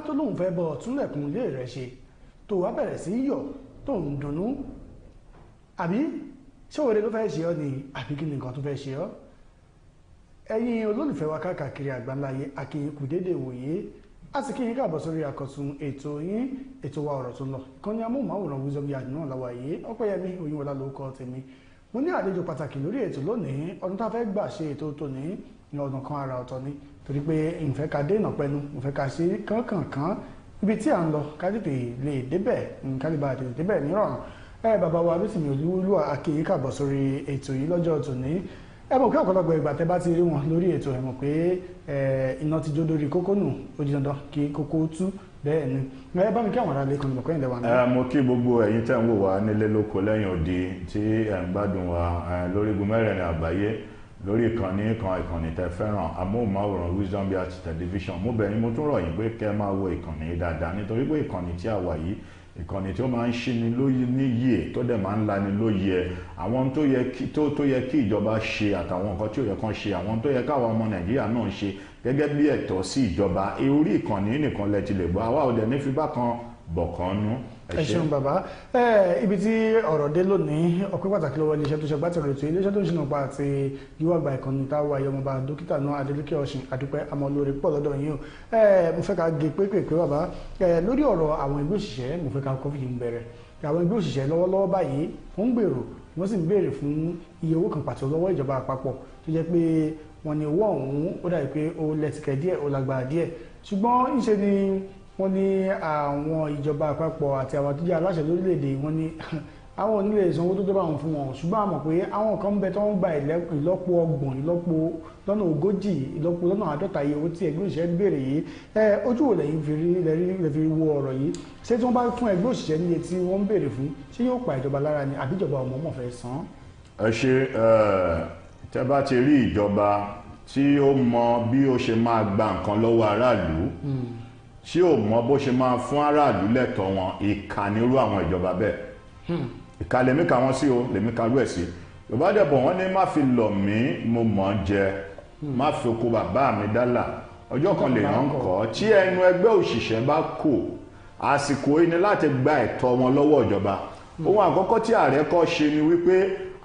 tó lóun fẹ́ bọ́ túnlẹ̀kùn ilé rẹ̀ ṣe tó wá bẹ̀rẹ̀ sí yọ̀ tó ń dunnú àbí ṣé òde ló fẹ́ ṣe ọ́ ni àbí kí ni nǹkan tó fẹ́ ṣe ọ́ ẹ̀yin olólùfẹ́ wa káàkiri àgbáńláyé akínyìn kù déédéé wòye a sì kí yín káàbọ̀ sórí àkọ́tún ètò yín ètò wa ọ̀rọ̀ tó lọ ìkànnì amóhùnmáwòrán Wisdom Yard náà láwa yìí Ọpẹ́yẹmí Oyinwọlá lórúkọ tèmi mo ní àlejò pàtàkì lórí ètò lónìí ọdún tá a fẹ́ gbà ṣe ètò tòní ní ọ̀nà kan ara ọ̀tọ̀ ni torí pé ìfẹ́ ká dé ìnàpẹ́nu ìfẹ́ ká ṣe kánkànkán ibi tí à ń lọ ká tètè lè débẹ̀ kálíbà tètè débẹ̀ nírọ̀rùn bàbá wa Abísìmí Olúwa akínyìn káàbọ̀ sórí ètò yìí lọ́jọ́ tòní ẹ mọ̀ pé ọ̀pọ̀lọpọ̀ ìgbà tẹ́ bá ti rí wọn lórí ètò ẹ mọ̀ pé iná ti jó lórí kókó nù ó di dandan kí kókó tú bẹ́ẹ̀ ni ẹ bá mi kí àwọn ará lẹ́kọ̀ọ́ nígbà kọ́yìn lẹ́wà náà. mo kí gbogbo ẹ̀yin tẹ́ ń wò wá nílé lóko lẹ́yìn odi tí ẹ̀ ń gbádùn wa lórí igun mẹ́rẹ̀ẹ̀rin àgbáyé lórí ìkànnì tẹ́ fẹ́ràn amóhùnmáwòrán Wisdom Yard television mo bẹ̀ yín mo tún rọ̀ yín pé kẹ́ máa wo ìkànnì dáadáa nítorí pé ìkànnì tí a wà yìí ìkànnì tí ó máa ń ṣíni níyè tó dẹ̀ máa ń lani lóye àwọn tó yẹ kí ìjọba ṣe àtàwọn nǹkan tí ó yẹ kán ṣe àwọn tó yẹ káwọn ọmọ Nàìjíríà náà ṣe gẹ́gẹ́ bí ẹ̀tọ́ sí ìjọba orí ìkànnì nìkan lẹ ti lè gbọ́ àwa ò dẹ̀ ní fi bákan bọ̀kan nú. ẹ ṣeun bàbá ibi tí ọ̀rọ̀ dé lónìí ọpẹ́ pàtàkì lọ́wọ́ iléeṣẹ́ tó ṣe gbátẹ̀rọ ètò iléeṣẹ́ tó ń ṣìnà pa àti yíwọ́ àgbà ìkànnì táwa ayọmọba dókítà náà Adélékè Ọ̀ṣìn àdúpẹ́ amọ̀lórí pọ̀ lọ́dọ̀ yín o mo fẹ́ ká gé pépèpé bàbá lórí ọ̀rọ̀ àwọn ẹgbẹ́ òṣìṣẹ́ mo fẹ́ ká kọ́fì yìí ń bẹ̀rẹ̀ àwọn ẹgbẹ́ òṣìṣẹ́ lọ́wọ́lọ́wọ́ báyìí wọ́n ń gbèrò wọ́n sì ń béèrè fún iye owó kan pàtó lọ́wọ́ ìjọba àpapọ̀ tó jẹ́ pé wọ́n ní owó ọ̀hún ó dàbí pé ó lẹ́tìkẹ́ díẹ̀ ó lágbára díẹ̀ ṣùgbọ́n ńṣe ni wọ́n ní àwọn ìjọba àpapọ̀ àti àwọn tó jẹ́ aláṣẹ lórílẹ̀‐èdè wọ́n ní àwọn onílé ìsanwó tó bá wọn fún wọn ṣùgbọ́n a mọ̀ pé àwọn kan ń bẹ tó ń gba ìlọ́po ọgbọ̀n ìlọ́po lọ́nà ogójì ìlọ́po lọ́nà àádọ́ta iye owó tí ẹgbẹ́ òṣìṣẹ́ ń béèrè yìí ojú wo lẹ́yìn fi wo ọ̀rọ̀ yìí ṣé tí wọ́n bá fún ẹgbẹ́ òṣìṣẹ́ níye tí wọ́n ń béèrè fún ṣé yóò pa ìjọba lára ni àbí ìjọba ọmọ fẹ́ san. ẹ ṣe tẹ́ bá ti rí ìjọba tí ó mọ bí ó ṣe máa gba nǹkan lọ́wọ́ aráàlú tí ò mọ bó ṣe máa fún aráàlú lẹ́tọ̀ọ́ wọn ìkà nírú àwọn ìjọba bẹ́ẹ̀ ìkà lèmi kà wọ́n sí o lèmi kà rú ẹ̀ sí yorùbá dẹ̀bọ̀ wọ́n ní má fi lọ̀ mí mo mọ̀ ọ́n jẹ má fi oko bàbá mi dálà ọjọ́ kan lè yàn kọ́ tí ẹnu ẹgbẹ́ òṣìṣẹ́ bá kò àsìkò yìí ni láti gba ẹ̀tọ́ wọn lọ́wọ́ ìjọba ohun àkọ́kọ́ tí ààrẹ kọ́ ṣe ni wípé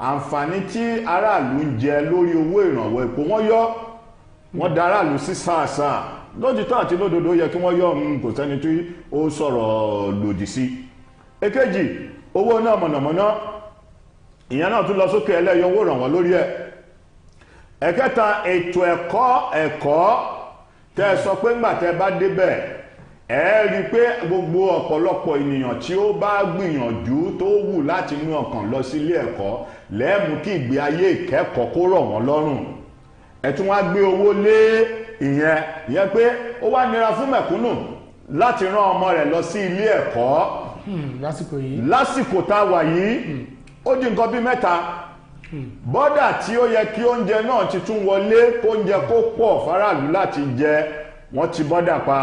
àǹfààní tí aráàlú ń jẹ lórí owó ìrànwọ́ epo wọ́n da aráàlú sí sáàsáà lójútọ́ àti lódodo yẹ kí wọ́n yọ kò sẹ́ni tí ó sọ̀rọ̀ lòdì sí. èkejì owó náà mọ̀nàmọ́ná ìyẹn náà tún lọ sókè ẹlẹ́yọ owó ràn wọ́n lórí ẹ̀. ẹ̀kẹta ètò ẹ̀kọ́ tẹ́ ẹ sọ pé ńgbà tẹ́ bá débẹ̀ ẹ rí i pé gbogbo ọ̀pọ̀lọpọ̀ ènìyàn tí ó bá gbìyànjú tó wù láti inú ọkàn lọ sí ilé ẹ̀kọ́ lẹ́ẹ̀mú kí ìgbé ayé ìkẹ́kọ̀ọ́ kó rọ̀ wọ́n lọ́rùn ẹ tún wá gbé owó lé ìyẹn pé ó wá nira fún mẹ̀kúnnù láti rán ọmọ rẹ̀ lọ sí ilé ẹ̀kọ́ lásìkò tá a wà yìí ó di nǹkan bí mẹ́ta bọ́dà tí ó yẹ kí oúnjẹ náà ti tún wọlé kóúnjẹ kó pọ̀ fáráàlú láti jẹ wọ́n ti bọ́dà pa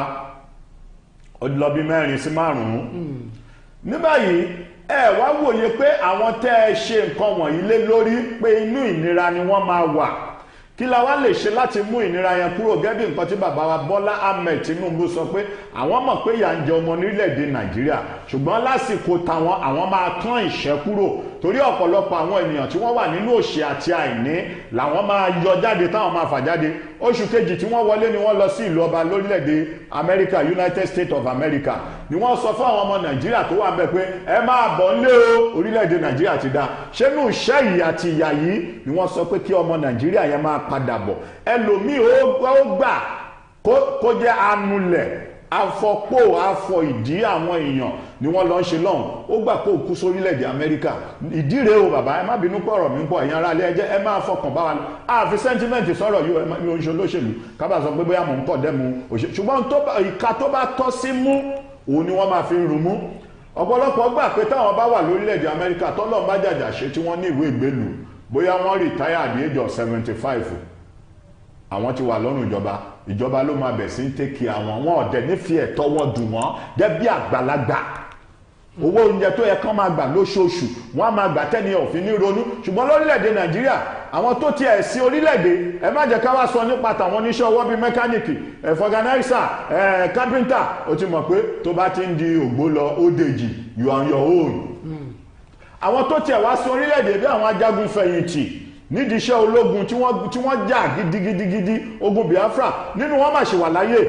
ó lọ bí 4 sí 5 ní báyìí ẹ wá wòye pé àwọn tẹ́ ẹ ṣe nǹkan wọ̀nyí lé lórí pé inú ìnira ni wọ́n máa wà kí la wá lè ṣe láti mú ìnira yẹn kúrò gẹ́gẹ́ bí nǹkan tí bàbá wa Bọ́lá Ahmed Tinubu sọ pé àwọn mọ̀ pé ìyà ń jẹ ọmọ orílẹ̀-èdè Nàìjíríà ṣùgbọ́n lásìkò táwọn àwọn máa tán ìṣẹ́ kúrò torí ọ̀pọ̀lọpọ̀ àwọn ènìyàn tí wọ́n wà nínú òṣì àti àìní làwọn máa yọ jáde táwọn máa fà jáde oṣù kejì tí wọ́n wọlé ni wọ́n lọ sí ìlú ọba lórílẹ̀-èdè America United States of America ni wọ́n sọ fún àwọn ọmọ Nàìjíríà tó wà ńbẹ̀ pé ẹ máa bọ̀ nílé o orílẹ̀-èdè Nàìjíríà ti dá ṣé nù iṣẹ́ yìí àti ìyà yìí ni wọ́n sọ pé kí ọmọ Nàìjíríà yẹn máa padà bọ̀ ẹlòmíì ó gbà kó jẹ́ anulẹ̀ afọpò afọ ìdí àwọn èèyàn ni wọ́n lọ ń ṣe lọ́hùn ó gbà kó kú sórílẹ̀-èdè Amẹ́ríkà ìdí rèé o bàbá ẹ má bínú pọ̀rọ̀ mi pọ̀ ẹ̀yin ará ilé ẹjẹ́ ẹ máa fọkàn bá wa àfi sẹ́ńtímẹ́ǹtì sọ̀rọ̀ yóò mi ò ń ṣe olóṣèlú kábà sọ pé bóyá mò ń kọ̀ dẹ́mu òṣèlú ṣùgbọ́n ìka tó bá tọ́ sí mú òun ni wọ́n máa fi rùn mú ọ̀pọ̀lọpọ̀ gbà pé táwọn bá wà lórílẹ̀-èdè Amẹ́ríkà tọ́lọ́run bá jàjà ṣe tí wọ́n ní ìwé ìgbélùú bóyá wọ́n retire at the age of 75 àwọn ti wà lọ́rùn ìjọba ló máa bẹ̀ sí ń tẹ́kì àwọn wọn ọ̀dẹ̀ nífẹ̀ẹ́ ẹ̀tọ́ wọn dùn wọ́n gẹ́gẹ́ bí àgbàlagbà owó oúnjẹ tó yẹ kán máa gbà lóṣooṣù wọ́n á máa gbà tẹ́ni òfin ní ronú ṣùgbọ́n lórílẹ̀‐èdè nàìjíríà àwọn tó tiẹ̀ sí orílẹ̀‐èdè ẹ má jẹ́ ká wá sọ nípa tàwọn oníṣẹ́ ọwọ́ bíi mẹkáníìkì fọgànáísà kápẹ́ńtà ó ti mọ̀ pé tó bá ti ń di ògbó lọ ó dèjì you are on your own. àwọn tó tiẹ̀ wá sí orílẹ̀‐èdè bí àwọn ajagun fẹ̀yìntì nídìí iṣẹ́ ológun tí wọ́n jà gidigidi ogun Biafra nínú wọn mà ṣe wà láyé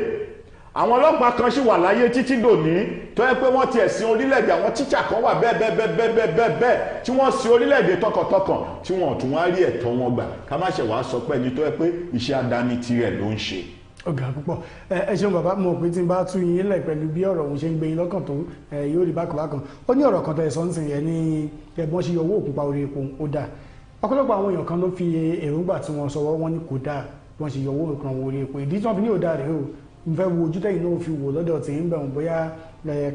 àwọn ọlọ́pàá kan ṣì wà láyé títí dòní tó yẹ pé wọ́n ti ẹ̀sìn orílẹ̀-èdè àwọn tíṣà kan wà bẹ́ẹ̀ tí wọ́n sin orílẹ̀-èdè tọkàntọkàn tí wọ́n tún wá rí ẹ̀tọ́ wọn gbà ká má ṣe wàá sọ pé ẹni tó yẹ pé iṣẹ́ àdáni tirẹ̀ ló ń ṣe. ọ̀gá púpọ̀ ẹ ṣeun bàbá mo pé tí n bá tún yín lẹ̀ pẹ̀lú bí ọ̀rọ̀ òun ṣe ń gbé yín lọ́kàn tó yóò rí bákan ó ní ọ̀rọ̀ kan tẹ̀ sọ́nsìn yẹn ní ẹ̀bọ́n ṣe owó òkúpa orí epo ó dáa ọ̀pọ̀lọpọ̀ àwọn èèyàn kan ló fi èròǹgbà tí wọ́n sọwọ́ wọn ní kò dáa wọ́n ṣe yọ owó òkúpa orí epo ìdí tí wọ́n fi ní ò dáa rèé o n fẹ́ wo ojú tẹ́yìn náà fi wò lọ́dọ̀ tí ń bẹ̀rùn bóyá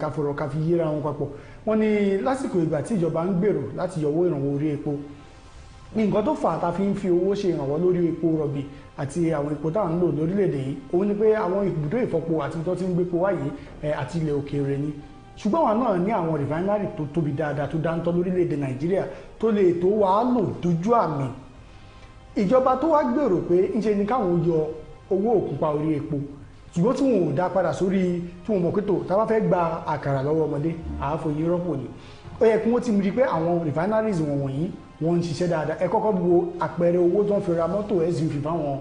káfọ̀rọ̀ ká fi yíra wọn papọ̀ wọ́n ní lásìkò ìgbà tí ìjọba ń gbèrò láti yọ owó ìrànwọ́ orí epo ní nǹkan tó fà á ta fi ń fi owó ṣe ìrànwọ́ lórí epo rọ̀bì àti àwọn epo tá à ń lò lórílẹ̀‐èdè yìí òun ni pé àwọn ibùdó ìfọpo àti tó ti ń gbépo wáyé àti ilẹ̀ òkèèrè ni ṣùgbọ́n àwọn náà ní àwọn rìfáínárì tó tóbi dáadáa tó dáńtọ́ lórílẹ̀‐èdè Nàìjíríà tó lè tó wàá lò dojú àmì ìjọba tó wá gbèrò pé ńṣe ni káwọn yọ owó òkúpa orí epo ṣùgbọ́n tí wọn ò dá padà sórí tí wọn mọ̀ pé tó tá a bá fẹ́ gba àkàrà lọ́wọ́ ọmọdé àáfòyín rọ́pò ni ó yẹ kí wọ́n ti rí i pé àwọn refineries wọ̀nyí wọ́n ń ṣiṣẹ́ dáadáa ẹ kọ́kọ́ wo àpẹẹrẹ owó tó ń fi ra mọ́tò SUV fáwọn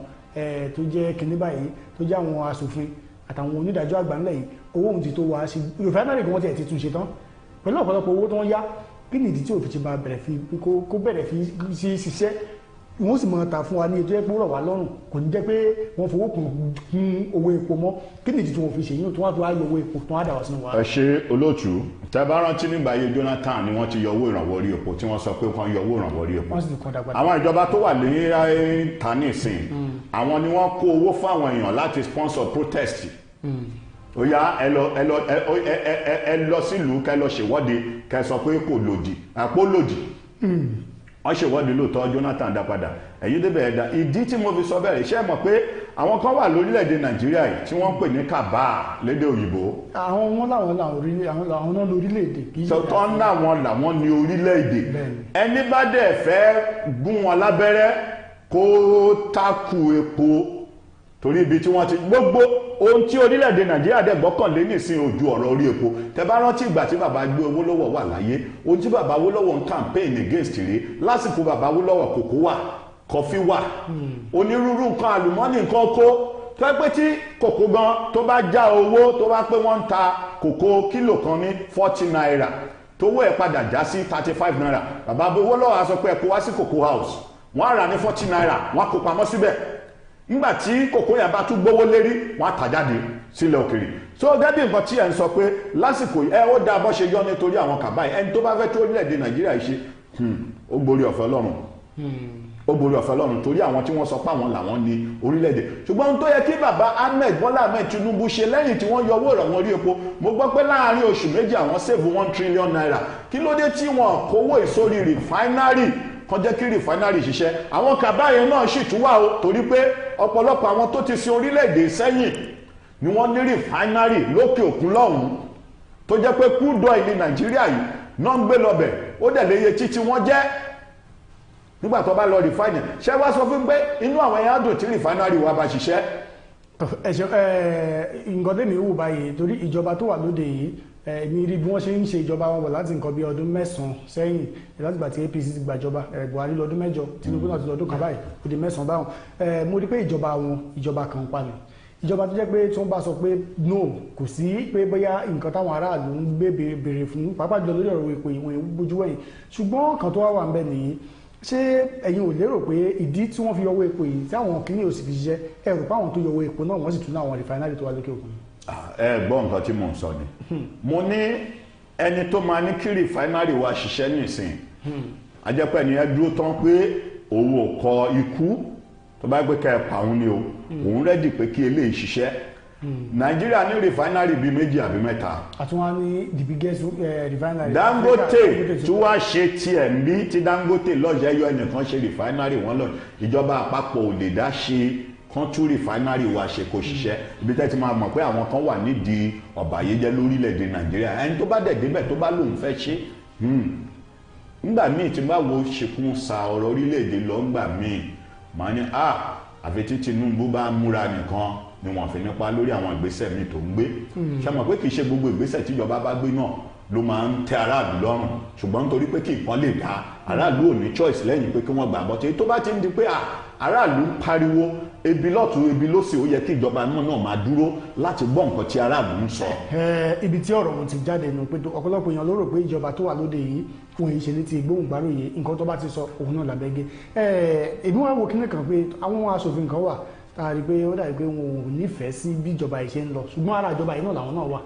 tó jẹ́ kinní báyìí tó jẹ́ àwọn asòfin àtàwọn onídàájọ́ àgbà ńlẹ̀ yìí owó ohun ti tó wá sí refinery kan wọ́n ti ẹ̀ ti tún ṣe tán pẹ̀lú ọ̀pọ̀lọpọ̀ owó tó ń yá kí nìdí tí òfin ti máa bẹ̀rẹ̀ fi kó bẹ̀rẹ̀ fi ṣiṣẹ́ wọ́n sì máa ta fún wa ní ètò ẹ̀pọ̀ rọ̀ wá lọ́rùn kò ní jẹ́ pé wọ́n fowó kún owó epo mọ́ kí nìdí tí wọ́n fi ṣe yín tó wá fi wá yọ owó epo tó wá dà wá sínú wa. ẹ ṣe olóòtú tẹ́ bá rántí nígbà ayé Jonathan ni wọ́n ti yọ owó ìrànwọ́ orí epo tí wọ́n sọ pé wọ́n yọ owó ìrànwọ́ orí epo àwọn ìjọba tó wà ní ta nísìn àwọn ni wọ́n kó owó fún àwọn èèyàn láti sponsor protest ó yá ẹ lọ sílùú kẹ lọ ṣèwọ́de kẹ sọ pé kò lòdì àpò lòdì wọ́n ṣèwọ́de lóòótọ́ Jonathan dá padà ẹ̀yìn débẹ̀ ẹ̀dá ìdí tí mo fi sọ bẹ́ẹ̀ ṣe mọ̀ pé àwọn kan wà lórílẹ̀‐èdè Nàìjíríà yìí tí wọ́n ń pè ní kàbá lédè òyìnbó. àwọn náà lórílẹ̀‐èdè. tọ́tọ́ làwọn ní orílẹ̀‐èdè ẹni bá dẹ̀ fẹ́ gún wọn lábẹ́rẹ́ kó takù epo torí ibi tí wọ́n ti gbogbo ohun tí orílẹ̀-èdè Nàìjíríà dẹ̀ gbọ́kànlé nìsín ojú ọ̀rọ̀ orí epo tẹ́ bá rántí ìgbà tí bàbá gbé Awólọ́wọ̀ wà láyé ohun tí bàbá Awólọ́wọ̀ ń campaign against rèé lásìkò bàbá Awólọ́wọ̀ kòkó wà kọfí wà onírúurú nǹkan àlùmọ́nì nǹkan kó tó yẹ pé tí kòkó gan tó bá já owó tó bá pé wọ́n ń ta kòkó kílò kan ní 40 naira tówó ẹ̀ padà já sí 35 naira bàbá Awólọ́wọ̀ á sọ pé ẹ kó wá sí kòkó house wọ́n á rà ní 40 naira wọ́n á kó pamọ́ síbẹ̀ nígbà tí kòkó yẹn bá tún gbówó lérí wọ́n á tà jáde sílẹ̀ òkèrè so gẹ́gẹ́ nǹkan tí ẹ̀ ń sọ pé lásìkò ó dáa bọ́ ṣe yọ nítorí àwọn kàbáyé ẹni tó bá fẹ́ tó orílẹ̀-èdè Nàìjíríà ṣe ó gborí ọ̀fẹ́ Ọlọ́run ó borí ọ̀fẹ́ Ọlọ́run torí àwọn tí wọ́n sọ pé àwọn làwọn ní orílẹ̀-èdè ṣùgbọ́n ohun tó yẹ kí bàbá Bọ́lá Ahmed Tinubu ṣe lẹ́yìn tí wọ́n yọ owó ìrànwọ́ orí epo mo gbọ́ pé láàárín oṣù méjì àwọn save 1 trillion naira kí ló dé tí wọ́n kówó ìsórí refinery kan jẹ́ kí refinery ṣiṣẹ́ àwọn kàbáyé náà sì tún wà o torí pé ọ̀pọ̀lọpọ̀ àwọn tó ti sin orílẹ̀-èdè sẹ́yìn ni wọ́n ní refinery lókè òkun lọ́hùn-ún tó jẹ́ pé crude oil ní Nàìjíríà yìí náà ń gbé lọ́bẹ̀ ó dẹ̀ léye títí wọ́n jẹ́ nígbà tó bá lọ refinery ṣé wá sọ fún pé inú àwọn ẹ̀yà dùn tí refinery wa bá ṣiṣẹ́. nǹkan tẹ́mi wù báyìí torí ìjọba tó wà lóde yìí èmi rí bí wọ́n ṣe ń ṣe ìjọba wọn bọ̀ láti nǹkan bí ọdún 9 sẹ́yìn látìgbà tí APC ti gbàjọba Buhari lọ́dún 8 Tinubu náà ti lọ́dún kan báyìí ó di 9 báwọn mo rí pé ìjọba kan pa ni ìjọba tó jẹ́ pé tí wọ́n bá sọ pé no kò sí pé bóyá nǹkan táwọn aráàlú ń gbé béèrè fún pàápàá jùlọ lórí ọ̀rọ̀ epo ìwọ̀n bójú wẹ̀yìn ṣùgbọ́n kan tó wá wà ń bẹ nìyí ṣé ẹ̀yin ò lérò pé ìdí tí wọ́n fi yọwọ́ epo yìí tí àwọn kìíní ò sì fi ṣiṣẹ́ ẹ̀rù páwọn tó yọwọ́ epo náà wọ́n sì tún ní àwọn rìfáínárì tó wà lókè òkun. ẹ gbọ́ nǹkan tí mò ń sọ ni mo ní ẹni tó máa ní kí rìfáínárì wa ṣiṣẹ́ nìsín ajẹ́pẹ́ ni ẹ dúró tán pé òun ò kọ ikú tó bá gbé ká ẹ pa òun ni o òun rẹ́dì pé kí eléyìí ṣiṣẹ́ Nàìjíríà ní rìfáínárì bíi 2 àbí 3. àtúnwá ní the biggest refinery. Dangote tí wàá ṣe tiẹ̀ ń bí tí Dangote lọ́ọ̀ṣẹ́ yọ ẹnìkan ṣe rìfáínárì wọn lọ ìjọba àpapọ̀ ò lè dá ṣe kán tún rìfánárì wa ṣe kó ṣiṣẹ́ ibi tẹ́ ti máa mọ̀ pé àwọn kan wà nídìí ọ̀bàyéjẹ́ lórílẹ̀‐èdè Nàìjíríà ẹni tó bá dẹ̀ débẹ̀ tó bá lóun fẹ́ ṣe nígbà míì tí bá wo ṣekún sa ọ̀rọ̀ orílẹ̀‐èdè lọ ńgbà míì màá ní àfi tí Tinubu bá múra nìkan ni wọ́n fi nípa lórí àwọn ìgbésẹ̀ míì tó ń gbé ṣe mọ̀ pé kì í ṣe gbogbo ìgbésẹ̀ tíjọba bá gbé náà ló máa ń tẹ́ aráàlú lọ́rùn ṣùgbọ́n nítorí pé kí nǹkan lè dá aráàlú ò ní choice lẹ́yìn pé kí wọ́n gbà bọ́tẹ́ tó bá ti ń di pé aráàlú ń pariwo ebi lọ́tún ebi lósì ó yẹ kí ìjọba náà máa dúró láti gbọ́ nǹkan tí aráàlú ń sọ. ibi tí ọ̀rọ̀ wọn ti jáde nù pé ọ̀pọ̀lọpọ̀ èèyàn ló rò pé ìjọba tó wà lóde yìí fún èyí ṣe ní ti ìgbóhùngbáròyè nǹkan tó bá ti sọ òun náà làbẹ́gẹ́ èmi wá wo kíní kan pé àwọn aṣòfin kan wà tàbí pé ó dàbí pé wọn ò nífẹ̀ẹ́ sí bí ìjọba yìí ṣe ń lọ ṣùgbọ́n ara ìjọba yìí náà làwọn náà wà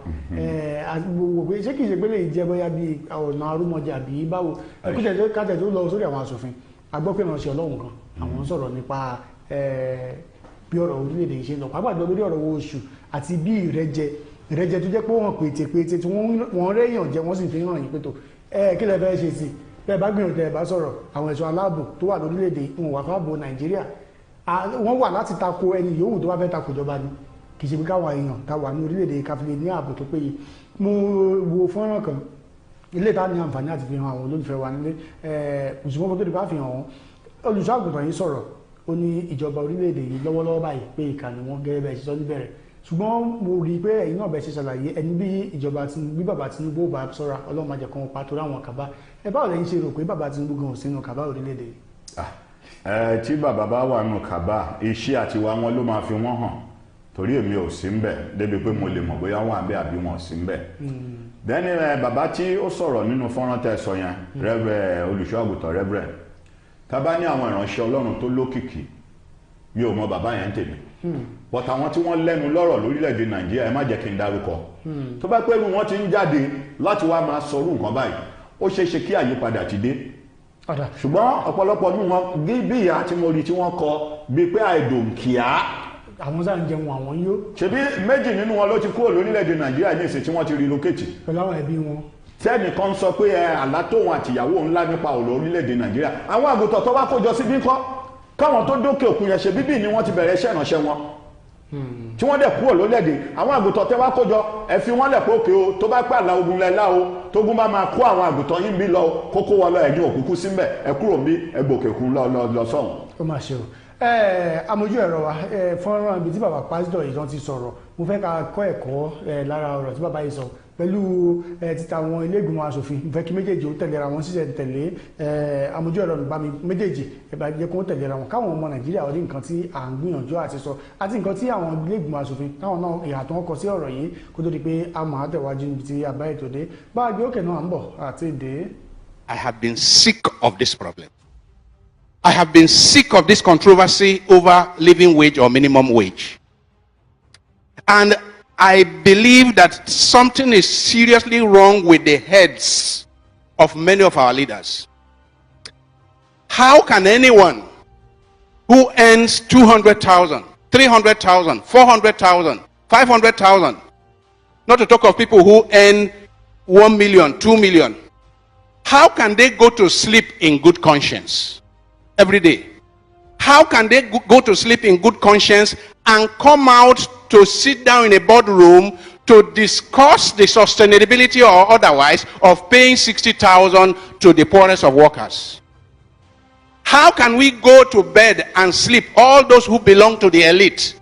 gbogbo pé ṣé kìí ṣe pé lè jẹ́ bóyá bí ọ̀nà arúmọjẹ àbí báwo kájẹ̀ tó lọ sórí àwọn aṣòfin agbọ́pẹ́ náà ṣe ọlọ́run kan àwọn sọ̀rọ̀ nípa bí ọ̀rọ̀ orílẹ̀-èdè yìí ṣe ń lọ pàápàá lórí ọ̀rọ̀ owó oṣù àti bí ìrẹ́jẹ tó jẹ́ pé wọ́n pètè tí wọ́n rẹ́yàn jẹ wọ́n sì fi hàn yín pé tó kí lẹ fẹ́ ṣe sí bẹ́ẹ̀ bá gbìyànjú tẹ́ ẹ bá sọ̀rọ̀ àwọn ẹ̀ṣọ́ aláàbò tó wà lórílẹ̀-èdè wọn wà fáàbò Nàìjíríà wọ́n wà láti tako ẹni yòówù tó bá fẹ́ tako ìjọba ni kì í ṣe pé káwọn èèyàn ta wà ní orílẹ̀-èdè káfílẹ̀ ní ààbò tó péye mo wo fọ́nrán kan ilé ìta ní àǹfààní àti fi hàn àwọn olólùfẹ́ wa nílé òṣùwọ́n tó ti bá fi hàn wọ́n olùṣọ́ àgùntàn yìí sọ̀rọ̀ ó ní ìjọba orílẹ̀-èdè yìí lọ́wọ́lọ́wọ́ báyìí pé ìkànnì wọn gẹ́gẹ́ bẹ́ẹ̀ ṣiṣọ́ níbẹ̀rẹ̀ ṣùgbọ́n mo rí i pé ẹ̀yin náà bẹ́ẹ̀ ṣe ṣàlàyé ẹni bí bàbá Tinubu bá sọ́ra Ọlọ́run má jẹ́ kó wọn pa torí àwọn kàbá ẹ báwo lẹ́yìn ṣe rò pé bàbá Tinubu gan ò sínú kàbá orílẹ̀-èdè yìí. Tí bàbá bá wà nù kàbá iṣẹ́ àti wa wọn ló máa fi wọ́n hàn torí èmi ò sí ń bẹ̀ débi pé mo lè mọ̀ bóyá wọn àbí àbí wọn ò sí ń bẹ̀. dẹ́ni bàbá tí ó sọ̀rọ̀ nínú fọ́nrán tẹ́ sọ yẹn rẹ́bẹ̀ olùṣọ́ àgùntàn rẹ́bẹ̀ tá bá ní àwọn ìránṣẹ́ Ọlọ́run tó lókìkí mi ò mọ bàbá yẹn tèmi but àwọn tí wọ́n lẹ́nu lọ́rọ̀ lórílẹ̀‐èdè Nàìjíríà ẹ má jẹ́ kí n dárúkọ tó bá pẹ́rù wọn ti ń jáde láti wá máa sọrú nǹkan báyìí ó ṣeé ṣe kí àyípadà ti dé ṣùgbọ́n ọ̀pọ̀lọpọ̀ ní wọn bí ìyá tí mo rí tí wọ́n kọ bíi pé àìdòǹkìá àwọn sáà ń jẹun àwọn yó ṣebí méjì nínú wọn ló ti kúrò lórílẹ̀‐èdè Nàìjíríà ní ìsìn tí wọ́n ti relocate pẹ̀lú àwọn ẹbí wọn tẹ́nìkan sọ pé àlá tóun àtìyàwó ńlá nípa ọ̀rọ̀ orílẹ̀‐èdè Nàìjíríà àwọn àgùntàn tó bá kójọ sí bí kọ́ káwọn tó dókè òkun yẹn ṣe bíbí ni wọ́n ti bẹ̀rẹ̀ iṣẹ́ ìránṣẹ́ wọn tí wọ́n dẹ̀ kúrò lólẹ́dẹ̀ àwọn àgùntàn tẹ́ wá kójọ ẹ fi wọ́n lẹ̀ pé òkè o tó bá pẹ́ àlà ogun lẹ́lá o tógun bá máa kó àwọn àgùntàn yín bí lọ kókó wọn lọ ẹ̀yìn òkúkú síbẹ̀ ẹ kúrò bí ẹgbòkèkun lọ sọ́hùn. ó máa ṣe o amójú ẹ̀rọ wa fọ́nrán ibi tí bàbá pásítọ̀ yìí tán ti sọ̀rọ̀ mo fẹ́ ká kọ́ ẹ̀kọ́ lára ọ̀rọ̀ tí bàbá yìí sọ pẹ̀lú títa àwọn ilé ìgbìmọ̀ asòfin ìfẹ́ kí méjèèjì ó tẹ̀lé ara wọn ṣiṣẹ́ tẹ̀lé amójú ẹ̀rọ nípa mi méjèèjì ẹ̀bà jẹ́ kó tẹ̀lé ara wọn káwọn ọmọ Nàìjíríà orí nǹkan tí à ń gbìyànjú àti sọ àti nǹkan tí àwọn ilé ìgbìmọ̀ asòfin táwọn náà ìhà tó ń kọ sí ọ̀rọ̀ yìí kó tó di pé a máa tẹ̀wájú níbi tí àbá ètò dé bá a gbé òkè náà ń bọ̀ àti ìdè. I have been sick of this problem. I have been sick of this controversy over living wage or minimum wage. And I believe that something is seriously wrong with the heads of many of our leaders. How can anyone who earns 200,000, 300,000, 400,000, 500,000, not to talk of people who earn 1 million, 2 million, how can they go to sleep in good conscience every day? How can they go to sleep in good conscience and come out to sit down in a boardroom to discuss the sustainability or otherwise of paying 60,000 to the poorest of workers? How can we go to bed and sleep, all those who belong to the elite,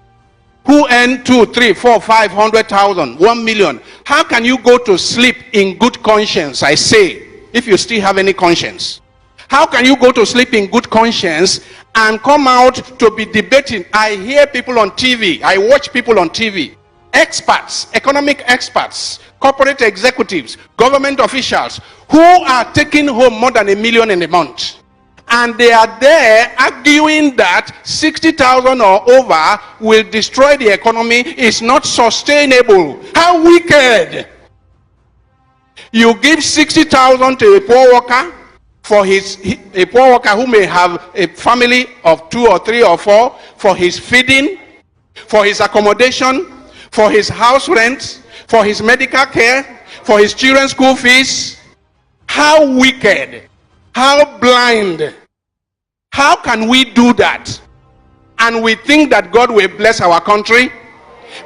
who earn 2, 3, 4, 500,000, 1 million? How can you go to sleep in good conscience, I say, if you still have any conscience? How can you go to sleep in good conscience and come out to be debating? I hear people on TV, I watch people on TV, experts, economic experts, corporate executives, government officials, who are taking home more than $1 million in a month. And they are there arguing that 60,000 or over will destroy the economy, is not sustainable. How wicked! You give 60,000 to a poor worker, a poor worker who may have a family of 2 or 3 or 4, for his feeding, for his accommodation, for his house rent, for his medical care, for his children's school fees. How wicked, how blind, how can we do that? and we think that God will bless our country.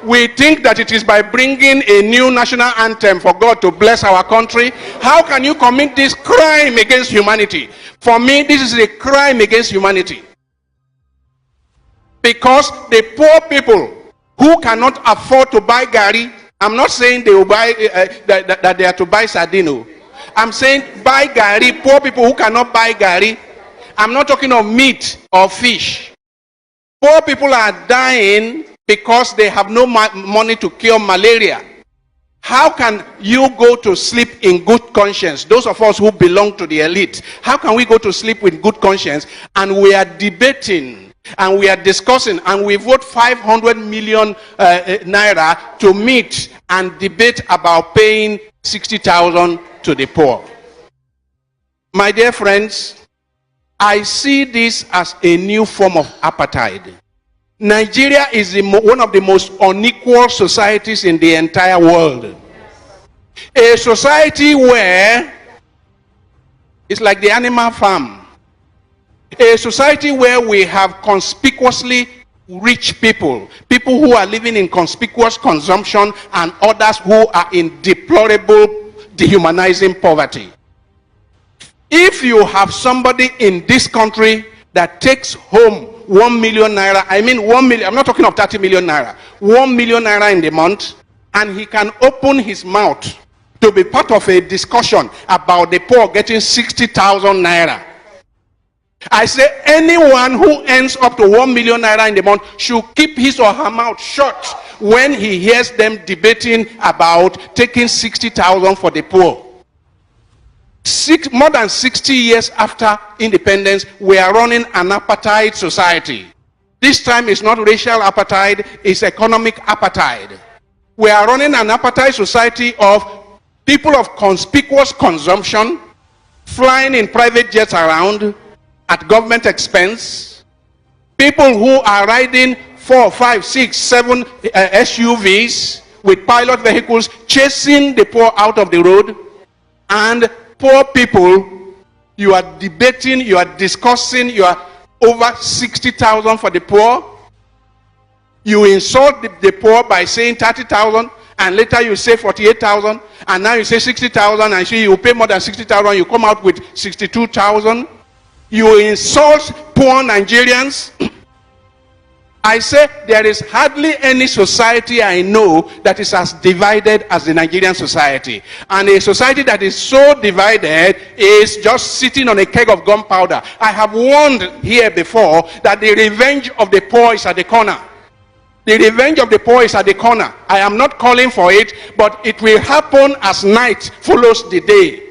We think that it is by bringing a new national anthem for God to bless our country. How can you commit this crime against humanity? For me, this is a crime against humanity. Because the poor people who cannot afford to buy gari, I'm not saying they will buy that they are to buy sardine. I'm saying buy gari, poor people who cannot buy gari. I'm not talking of meat or fish. Poor people are dying because they have no money to cure malaria. How can you go to sleep in good conscience? Those of us who belong to the elite, how can we go to sleep with good conscience and we are debating and we are discussing and we vote 500 million naira to meet and debate about paying 60,000 to the poor? My dear friends, I see this as a new form of apartheid. Nigeria is one of the most unequal societies in the entire world. A society where it's like the animal farm. A society where we have conspicuously rich people, people who are living in conspicuous consumption, and others who are in deplorable, dehumanizing poverty. If you have somebody in this country that takes home 1 million naira, I mean 1 million, I'm not talking of 30 million naira, 1 million naira in the month, and he can open his mouth to be part of a discussion about the poor getting 60,000 naira. I say anyone who earns up to 1 million naira in the month should keep his or her mouth shut when he hears them debating about taking 60,000 for the poor. More than 60 years after independence, we are running an apartheid society. This time it's not racial apartheid, it's economic apartheid. We are running an apartheid society of people of conspicuous consumption, flying in private jets around at government expense, people who are riding 4, 5, 6, 7 SUVs with pilot vehicles, chasing the poor out of the road, and poor people, you are debating, you are discussing, you are over 60,000 for the poor. You insult the poor by saying 30,000, and later you say 48,000, and now you say 60,000, and you pay more than 60,000, you come out with 62,000. You insult poor Nigerians. I say there is hardly any society I know that is as divided as the Nigerian society. And a society that is so divided is just sitting on a keg of gunpowder. I have warned here before that the revenge of the poor is at the corner. The revenge of the poor is at the corner. I am not calling for it, but it will happen as night follows the day.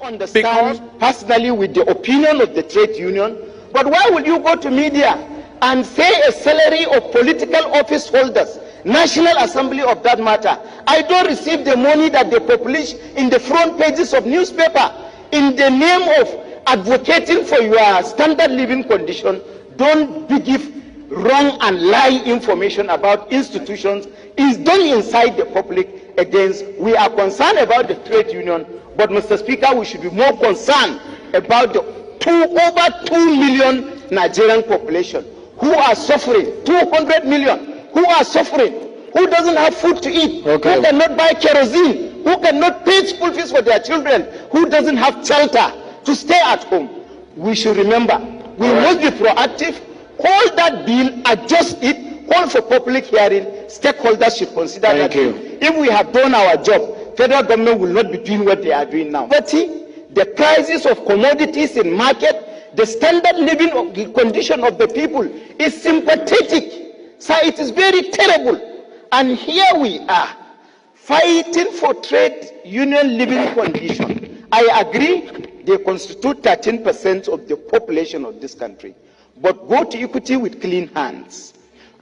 Understand personally with the opinion of the trade union, but why will you go to media and say a salary of political office holders, National Assembly of that matter? I don't receive the money that they publish in the front pages of newspaper in the name of advocating for your standard living condition. Don't give wrong and lie information about institutions. Is done inside the public against. We are concerned about the trade union, but Mr. Speaker, we should be more concerned about the over 2 million Nigerian population who are suffering, 200 million who are suffering, who doesn't have food to eat, who cannot buy kerosene, who cannot pay school fees for their children, who doesn't have shelter to stay at home. We should remember, we must be proactive, hold that bill, adjust it, call for public hearing, stakeholders should consider that. If we have done our job, federal government will not be doing what they are doing now. But the crisis of commodities in market, the standard living condition of the people is sympathetic. So it is very terrible. And here we are, fighting for trade union living condition. I agree, they constitute 13% of the population of this country. But go to equity with clean hands.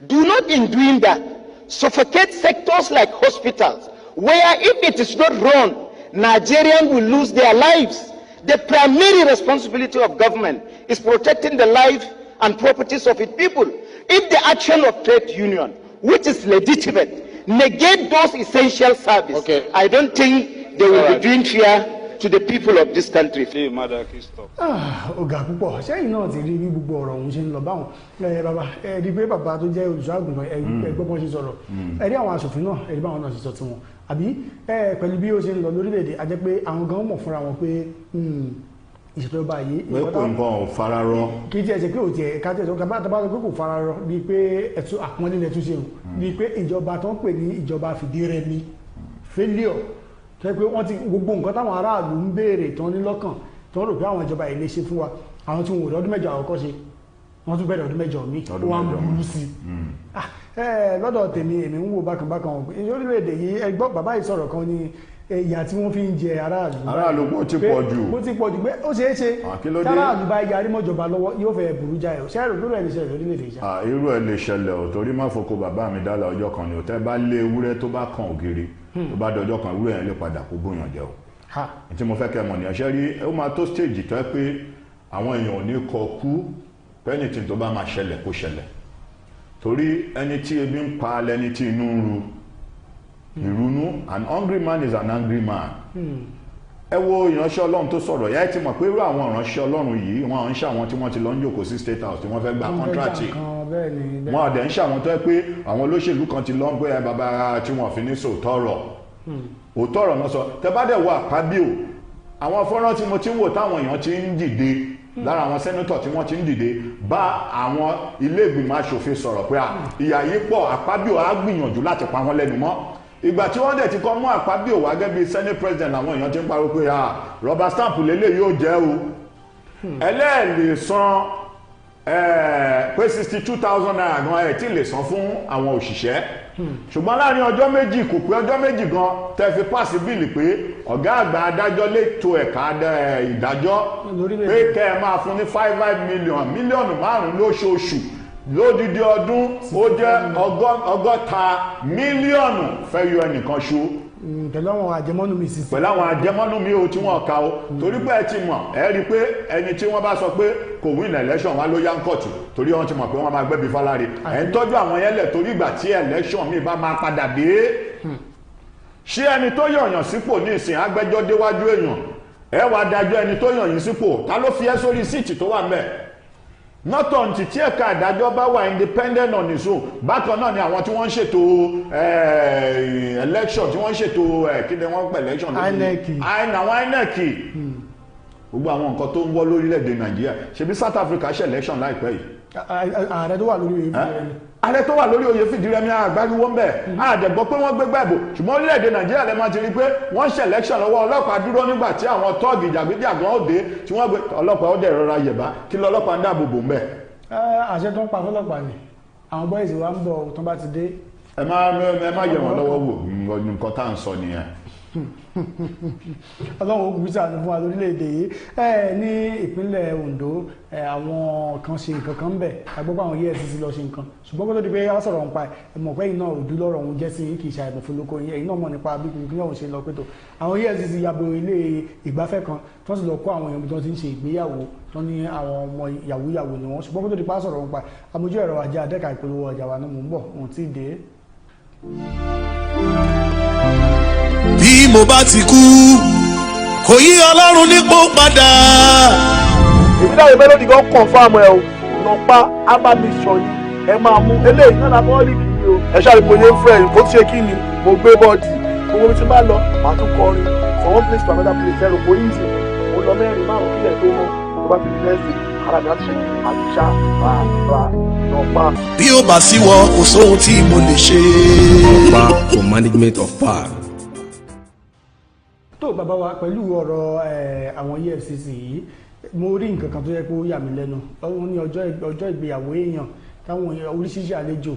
Do not, in doing that, suffocate sectors like hospitals, where if it is not run, Nigerians will lose their lives. The primary responsibility of government is protecting the life and properties of its people. If the action of trade union, which is legitimate, negate those essential services, I don't think they will be doing fair to the people of this country. Ọ̀gá púpọ̀ sẹ́yìn náà ti rí bí gbogbo ọ̀rọ̀ ọ̀hún ṣe ń lọ báwọn bàbá ẹ̀rí pé bàbá tó jẹ́ olùṣọ́ àgùntàn ẹgbẹ́ bọ́n ṣe sọ̀rọ̀ ẹ̀rí àwọn aṣòfin náà ẹ̀rí báwọn náà ṣe sọ tiwọn àbí pẹ̀lú bí ó ṣe ń lọ lórílẹ̀‐èdè a jẹ́ pé àwọn gan mọ̀ fúnra wọn pé ìṣèjọba yìí nǹkan ò fararọ kì í tiẹ̀ ṣe pé ò tiẹ̀ ká tiẹ̀ sọ kábàá tó bá sọ pé kò fararọ bíi pé ẹ̀tún àpọ́nlé lẹ́tún ṣe bíi pé ìjọba tó ń pè ní ìjọba fìdírẹmi failure tó yẹ pé wọ́n ti gbogbo nǹkan táwọn aráàlú ń béèrè tán ní lọ́kàn tó ń rò pé àwọn ìjọba yìí lè ṣe fún wa àwọn tí wọn ò rí ọdún mẹ́jọ àkọ́kọ́ ṣe wọ́n tún bẹ̀rẹ̀ ọdún mẹ́jọ mi wọ́n á burú sí i lọ́dọ̀ tèmi èmi ń wo bákan orílẹ̀-èdè yìí ẹgbọ́ bàbá yìí sọ̀rọ̀ kan ní ìyà tí wọ́n fi ń jẹ aráàlú bó ti pọ̀ jù pé ó ṣeé ṣe aráàlú bá yarí mọ́jọba lọ́wọ́ yóò fẹ́ burú jáyọ̀ ṣẹ́rù lórí ẹ̀ lè ṣẹlẹ̀ lórílẹ̀-èdè ìṣá. irú ẹ̀ lè ṣẹlẹ̀ ò torí má foko bàbá mi dálà ọjọ́ kan ni ò tẹ́ bá lé ewúrẹ́ tó bá kan ògiri tó bá dọjọ́ kan ewúrẹ́ yẹn lè padà kó bóyàn jẹ o tí mo fẹ́ kẹ́ mọ̀ ní ẹ̀ṣẹ́ rí ó máa tó stage tó ẹ́ pé àwọn èèyàn ò ní kọ kú pẹ́nìtì tó bá máa ṣẹlẹ̀ kó ṣẹlẹ̀ torí ẹni tí ebi ń pa lẹni tí inú ń ru ìrunú an hungry man is an angry man ẹ wo ìránṣẹ́ ọlọ́run tó sọ̀rọ̀ yá ẹ ti mọ̀ pé irú àwọn ìránṣẹ́ ọlọ́run yìí wọn ń ṣàwọn tí wọ́n ti lọ ń jòkó sí state house tí wọ́n fẹ́ gba kọ́ńtrátì wọn àdẹ̀ ń ṣàwọn tó yẹ pé àwọn olóṣèlú kan ti lọ ń pé bàbá tí wọ́n fi ní sòótọ́ ọ̀rọ̀ òótọ́ ọ̀rọ̀ náà sọ tẹ bá dẹ̀ wọ àpábíò àwọn fọ́nrán tí mo ti ń wò táwọn èèyàn ti ń dìde lára àwọn sẹ́nítọ̀ tí wọ́n ti ń dìde bá àwọn ilé ìgbìmọ̀ aṣòfin sọ̀rọ̀ pé ìyà yìí pọ̀ àpábíò á gbìyànjú láti pa wọ́n lẹ́nu mọ́ ìgbà tí wọ́n dẹ̀ ti kọ́ mú àpábíò wá gẹ́gẹ́ bí senate president àwọn èèyàn ti ń pariwo pé rubber stamp lélẹ̀ yóò jẹ́ o ẹlẹ́ẹ̀lì san pé 62,000 naira gan ẹ̀ tí lè san fún àwọn òṣìṣẹ́ ṣùgbọ́n láàrin ọjọ́ méjì kò pé ọjọ́ méjì gan tẹ́ fi pàṣẹ bíìlì pé ọ̀gá àgbà adájọ́ lẹ́tọ̀ ẹ̀ka ìdájọ́ pé kẹ́ ẹ máa fún ní 5 mílíọ̀nù 5 lóṣooṣù lódìdí ọdún ó jẹ́ 100 mílíọ̀nù fẹ́ yọ ẹnìkan ṣo pẹ̀lú àwọn àjẹmọ́nú mi sí. pẹ̀lú àwọn àjẹmọ́nú mi ò tí wọ́n ka o torí pé ẹ ti mọ̀ ẹ rí i pé ẹni tí wọ́n bá sọ pé kò win election wá ló yá ń kọ̀tù torí wọ́n ti mọ̀ pé wọ́n máa gbẹ́bí fáláre ẹ̀ ń tọ́jú àwọn yẹn lẹ̀ torí ìgbà tí election mi bá máa padà dé ṣé ẹni tó yọ̀yàn sípò ní ìsìn agbẹjọ́ déwájú èèyàn ẹ wàá dájọ́ ẹni tó yọ̀yìn sípò ta ló fi ẹ́ sórí síìtì tó wà mẹ́ẹ̀ nọ́tọ̀ ntì tí ẹ̀ka ìdájọ́ bá wà independent on its own bákan náà ni àwọn tí wọ́n ń ṣètò election tí wọ́n ń ṣètò kí ni wọ́n pẹ̀ election àwọn INEC gbogbo àwọn nǹkan tó ń wọ́ lórílẹ̀‐èdè Nàìjíríà ṣebí South Africa ṣe election láìpẹ́ yìí. ààrẹ tó wà lórí oyè fìdírẹmi. ààrẹ tó wà lórí oyè fìdírẹmi àgbáriwo ń bẹ̀ àdẹ̀gbọ́ pé wọ́n gbégbá ìbò ṣùgbọ́n orílẹ̀‐èdè Nàìjíríà lè máa ti rí pé wọ́n ṣe election lọ́wọ́ ọlọ́pàá dúró nígbà tí àwọn tọ́ọ̀gì jàgídíjàgan òde tí wọ́n gbé ọlọ́pàá ó dẹ̀ rọra yẹ̀bá kí lọ́lọ́pàá ń dáàbò bò ń bẹ̀. àṣẹ tó ń pa fọlọ́pàá ni àwọn bọ́ìsì wa ń bọ̀ tó bá ti dé. ẹ má yẹ̀ wọ́n lọ́wọ́ wò nǹkan tá à ń sọ nìyẹn. Ọlọ́run ó gbé sàánú fún wa lórílẹ̀‐èdè yìí ní ìpínlẹ̀ Ondo àwọn kan ṣe nǹkan kan bẹ̀ agbọ́gbọ́ àwọn EFCC lọ ṣe nǹkan ṣùgbọ́n kó tó di pé a sọ̀rọ̀ nípa ẹ̀mọ̀ pé iná òdú lọ́rọ̀ òun jẹ́ sí kì í ṣe àìmọ̀ fúnlókò yẹn ẹ̀yin náà mọ̀ nípa bí ìpínlẹ̀ òun ṣe lọ pé tó àwọn EFCC yabo ilé ìgbafẹ́ kan tó sì lọ kó àwọn èèyàn tó ti ń ṣe ìgbéyàwó tó ní àwọn ọmọ yàwóyàwó ni wọ́n ṣùgbọ́n kó tó di pé a sọ̀rọ̀ nípa amójú ẹ̀rọ ajé adẹ́ka ìpolówó ọjà wa náà mò ń bọ̀ òun ti dé. Bí mo bá ti kú kò yí Ọlọ́run nípò padà. èmi náà mélòdì gan confam ẹ o nọpa abamisọ yìí ẹ máa mú eléyìí náà la bọ́ọ̀lì kìíní o ẹ ṣáà rí mo yé fẹ́ bó ti ṣe kí ni mo gbé bọ́ọ̀dì gbogbo mi ti bá lọ màá tún kọrin from one place to another place ẹrù kò yíìsì mo lọ 4-5 kílẹ̀ tó mọ́ tó bá fi lẹ́sìn ara mi á ṣe àtúnṣá bá nọpa. Bí ó bá sí wọ kò sóhun tí mo lè ṣe. Nọpa for management of power. tó bàbá wa pẹ̀lú ọ̀rọ̀ àwọn EFCC yìí mo rí nǹkan kan tó yẹ kó yà mí lẹ́nu wọ́n ní ọjọ́ ìgbéyàwó èèyàn táwọn oríṣiríṣi àlejò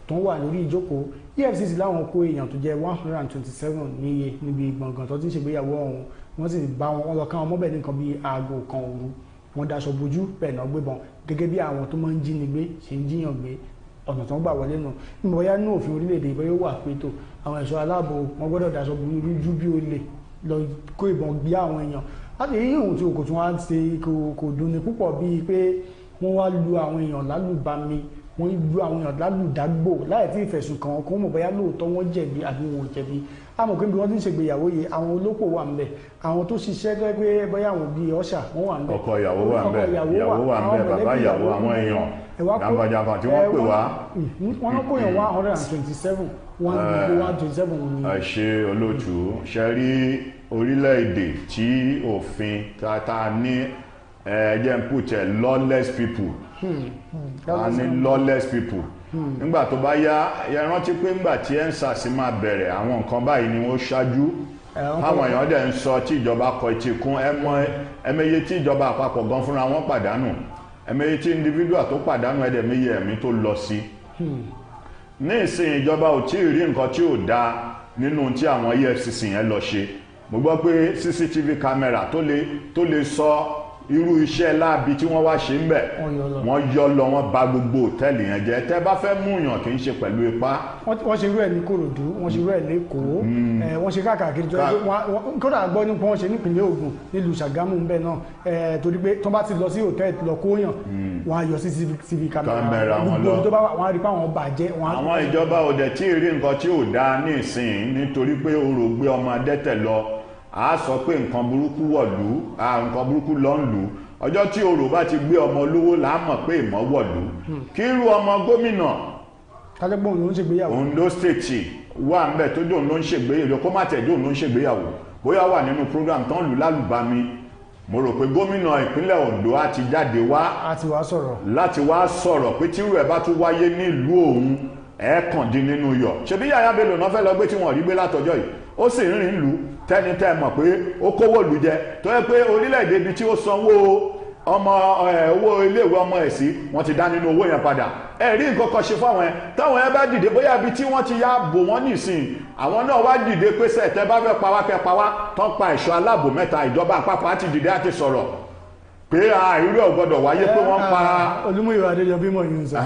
tó wà lórí ìjókòó EFCC láwọn kó èèyàn tó jẹ́ 127 níye níbi gbọ̀ngàn tó ti ń ṣègbéyàwó ọ̀hún wọ́n sì bá wọn lọ káwọn mọ́bẹ̀ nìkan bíi aago kan òru wọ́n daṣọ bojú bẹ́ẹ̀ náà gbébọn gẹ́gẹ́ bí àwọn tó máa ń jí ni gbé ṣe ń jíyàn gbé ọ̀nà tó ń gbà wọlé nù nígbàyà ní òfin orílẹ̀-èdè ìbọn yóò wà pé tó àwọn ẹ̀ṣọ́ aláàbò wọn gbọ́dọ̀ daṣọ bojú bí ó lè lọ kó ìbọn gbé àwọn èèyàn láti èyí ohun tí kò tún wá ṣe kò dunni púpọ̀ bíi pé wọ́n wá lu àwọn èèyàn lálùbami wọ́n gbé àwọn èèyàn lálùdágbò láì tí ìfẹ̀sùn kàn wọ́n kó mọ̀ bóyá lóòótọ́ wọ́n jẹ̀bi àbí wọn ò jẹ̀bi àmọ́ pé bí wọ́n ti ń ṣègbéyàwó yìí àwọn olópò wà ń bẹ̀ àwọn tó ṣiṣẹ́ tó pé bóyá àwọn bíi ọ̀ṣà wọ́n wà ń bẹ̀ ọkọ ìyàwó wà ń bẹ̀ ìyàwó wà ń bẹ̀ bàbá ìyàwó àwọn èèyàn jàǹbàjàǹbà tí wọ́n pè wá. wọ́n kó yàn 127 127 ni. ẹ ṣe olóòtú ṣe rí orílẹ̀-èdè tí òfin ta ní ẹjẹ́ ń pùtẹ̀ lawless people a ní lawless people nígbà tó bá yá ẹ rántí pé nígbà tí EndSARS máa bẹ̀rẹ̀ àwọn nǹkan báyìí ni wọ́n ṣáájú àwọn èèyàn dẹ̀ ń sọ tí ìjọba kọ etí kún ẹmẹyẹ tí ìjọba àpapọ̀ gan fúnra wọn pàdánù ẹmẹyẹ tí individual tó pàdánù ẹ̀dẹ̀mẹyẹ ẹ̀mí tó lọ sí ní ìsìn ìjọba ò tí ì rí nǹkan tí ò dáa nínú tí àwọn EFCC yẹn lọ ṣe mo gbọ́ pé CCTV camera tó lè sọ irú iṣẹ́ láabi tí wọ́n wá ṣe ń bẹ̀ wọ́n yọ lọ wọ́n bà gbogbo òtẹ́ẹ̀lì yẹn jẹ́ tẹ́ bá fẹ́ mú yàn kì í ṣe pẹ̀lú ipá. wọ́n ṣe irú ẹ̀ ní Kòròdú wọ́n ṣe irú ẹ̀ lẹ́kọ̀ọ́ wọ́n ṣe káàkiri jọ kódà gbọ́ nípa wọ́n ṣe nípìnlẹ̀ Ògùn nílùú Ṣàgámù ń bẹ̀ náà torí pé tó bá ti lọ sí òtẹ́ẹ̀lì lọ kóyàn wọ́n á yọ CCTV camera gbogbo tó bá wọ́n á rí pé àwọn bàjẹ́. àwọn ìjọba ò dẹ̀ tí ì rí nǹkan tí ò dáa ní ìsìn nítorí pé orò gbé ọmọ adẹ́tẹ̀ lọ a sọ pé nǹkan burúkú wọ̀lú nǹkan burúkú lọ ń lù ọjọ́ tí orò bá ti gbé ọmọ olówó là á mọ̀ pé ìmọ̀ wọ̀lú kí irú ọmọ gómìnà Ondo State wà ń bẹ̀ tó dóun ló ń ṣègbéyàwó kó má tẹ̀ dóun ló ń ṣègbéyàwó bóyá wà nínú program tán lù lálùbami mo rò pé gómìnà ìpínlẹ̀ Ondo á ti jáde wá láti wá sọ̀rọ̀ pé tí irú ẹ̀ bá tún wáyé nílùú òun ẹ̀ẹ́kàndín nínú yọ̀ ṣebí Yàyà Bello náà fẹ́ lọ gbé tí wọ́n rí gbé látọjọ́ yìí ó sì ń rìn lù tẹ́ni tẹ́ mọ̀ pé ó kówó lù jẹ tó yẹ pé orílẹ̀-èdè ibi tí ó sanwó ọmọ owó iléèwé ọmọ ẹ̀ sí wọ́n ti dá nínú owó yẹn padà ẹ rí nǹkan kan ṣe fáwọn ẹ táwọn ẹ bá dìde bóyá ibi tí wọ́n ti yá bò wọ́n nìsín àwọn náà wá dìde pé sẹ́ẹ̀tẹ́ bá fẹ́ pa wá kẹ́ pa wá tán pa ẹ̀ṣọ́ aláàbò mẹ́ta ìjọba àpapọ̀ á ti dìde á ti sọ̀rọ̀ pé irú ẹ̀ gbọ́dọ̀ wáyé pé wọ́n pa Olúmúyìwá Adéjọbí mọ̀ yín sọ.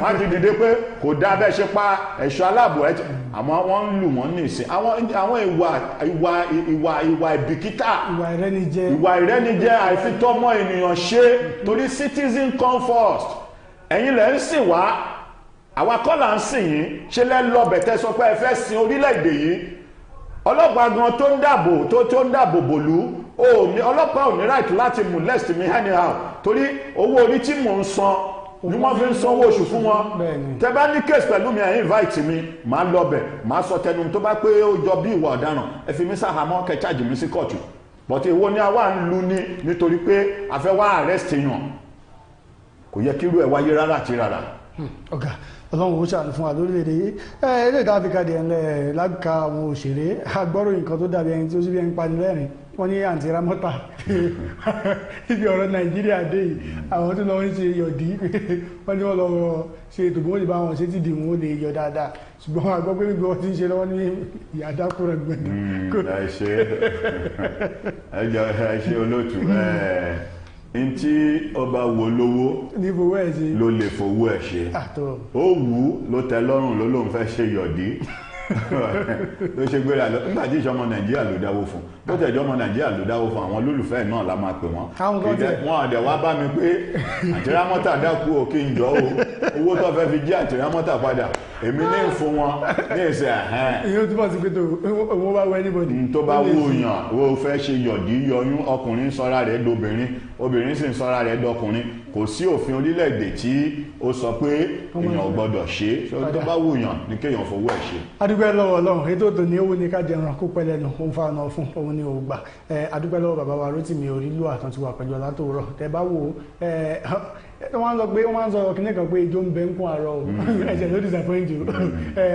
wọ́n ti dìde pé kò dá bẹ́ẹ̀ ṣe pa ẹ̀ṣọ́ aláàbò ẹ̀ àmọ́ wọ́n ń lù wọ́n nìsín àwọn ìwà ìbìkítà ìwà ìrẹ́nijẹ àìfitọ́mọ ènìyàn ṣe torí citizen come first ẹ̀yin lẹ́ ń sìn wá àwa kọ́ là ń sìn yín ṣe lẹ́ lọ bẹ̀tẹ́ sọ pé ẹ fẹ́ sin orílẹ̀-èdè yìí ọlọ́pàá gan tó ń dáàbò bòlú ọlọ́pàá ò ní right láti molest mi anyhow torí owó orí tí mò ń san ni wọ́n fi ń sanwó oṣù fún wọn tẹ́ bá ní case pẹ̀lú mi ẹ̀ invite mi máa lọ bẹ̀ máa sọ tẹnu tó bá pé ó jọ bí ìwà ọ̀daràn ẹ fi mí sáhàmọ́ kẹ́ charge mi sí kóòtù but èwo ni àwa ń lu ní nítorí pé a fẹ́ wá arrest èèyàn kò yẹ kí irú ẹ̀ wáyé rárá àti rárá. ọ̀gá ọlọ́run ó ṣàánú fún wa lórílẹ̀‐èdè yìí ilé ìta áfíríkà dẹ̀ ńlẹ̀ lágbàá àwọn òṣèré agbọ́ròyìn kan tó dàbí ẹni tí ó sì bí ẹni pani lẹ́rìn wọ́n ní àǹtí Ramọ́tà ibi ọ̀rọ̀ Nàìjíríà dé yìí àwọn tó lọ ń ṣe yọ̀dí wọ́n ní wọ́n lọ ṣe ètò bí wọ́n lè bá wọn ṣe ti dì wọ́n lè yọ dáadáa ṣùgbọ́n wọn àgbọ́ pé níbi wọ́n ti ń ṣe lọ́wọ́ ní ìyàdákùrẹ̀ gbẹ̀dẹ̀. ẹ ṣe olóòtú ntí ọba wo lówó ló lè fowó ẹ̀ ṣe ó wù ú ló tẹ́ lọ́rùn ló lóun fẹ́ ṣe yọ̀dí ló ṣe gbéra lọ nígbà tí ìṣọmọ Nàìjíríà ló dáwó fún bó tẹ̀jọ́ ọmọ Nàìjíríà ló dáwó fún àwọn olólùfẹ́ náà la máa pè wọ́n wọn àdẹ̀ wá bá mi pé àǹtí Ramọ́tà dákú o kí n jọ o owó tó fẹ́ fi jí àǹtí Ramọ́tà padà èmi ní ń fún wọn ní ìṣe ìyẹn tó bá ti pé tó owó bá wẹ níbọdì. tó bá wù yàn ó fẹ́ ṣe yọ̀dí yọyún ọkùnrin sọ́ra rẹ̀ dobìnrin obìnrin sì ń sọ́ra rẹ̀ dọkùnrin kò sí òfin orílẹ̀-èdè tí ó sọ pé èèyàn gbọ́dọ̀ ṣe tó bá wù yàn ní kéèyàn fowó ẹ̀ ṣe. adúpẹ́ lọ́wọ́ Ọlọ́run ètò tó ní owó ní ká jẹun kó pẹ́ lẹ́nu ó ń fa ọ̀nà fún òun ní ògbà adúpẹ́ lọ́wọ́ bàbá wa Rótìmí Orílù àtúntí wà pẹ̀lú ọ̀la tó rọ̀ tẹ́ bá wò wọ́n lọ pé wọ́n sọ kíní kan pé ijó ń bẹ ń kún àárọ̀ ẹ̀jẹ̀ ló disappoint you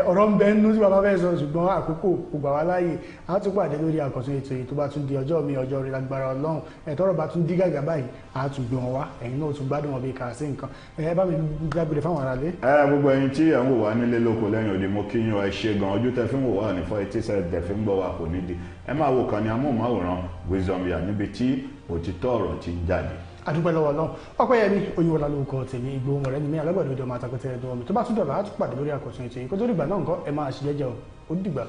ọ̀rọ̀ ń bẹ ń nú tí bàbá fẹ́ sọ ṣùgbọ́n àkókò kò gbà wá láàyè a tún pàdé lórí àkọ́tún ètò yìí tó bá tún di ọjọ́ mi ọjọ́ rí lágbára Ọlọ́run ẹ̀tọ́rọ̀ bá tún dí gàgà báyìí a tún gbé wọn wá ẹ̀yin náà tún gbádùn wọn bí kà sí nǹkan ẹ bá mi dábìrì fáwọn aráalé. gbogbo ẹ̀yin tí ẹ ń wò wá nílé lóko lẹ́yìn òde mo kí yín ẹ ṣe gan ojú tẹ fi ń wò wá ní fọ etí sẹ tẹ fi ń gbọ́ wá kò nídìí ẹ máa wo kàn ní amóhùnmáwòrán Wisdom Yard níbi tí òtítọ́ ọ̀rọ̀ ti ń jáde. adúpẹ́ lọ́wọ́ Ọlọ́run Ọpẹ́yẹmí Oyèwọlá lórúkọ tèmi Ìgbòho rẹ̀ ni mí alágbàdo ìjọba àtàkùtẹ̀ ẹ̀dùn omi tó bá tún dọ̀là á tún pàdé lórí àkọ́tún ètò yìí kó tó dìgbà náà nǹkan ẹ máa ṣe jẹ́jẹ́ o ó dìgbà.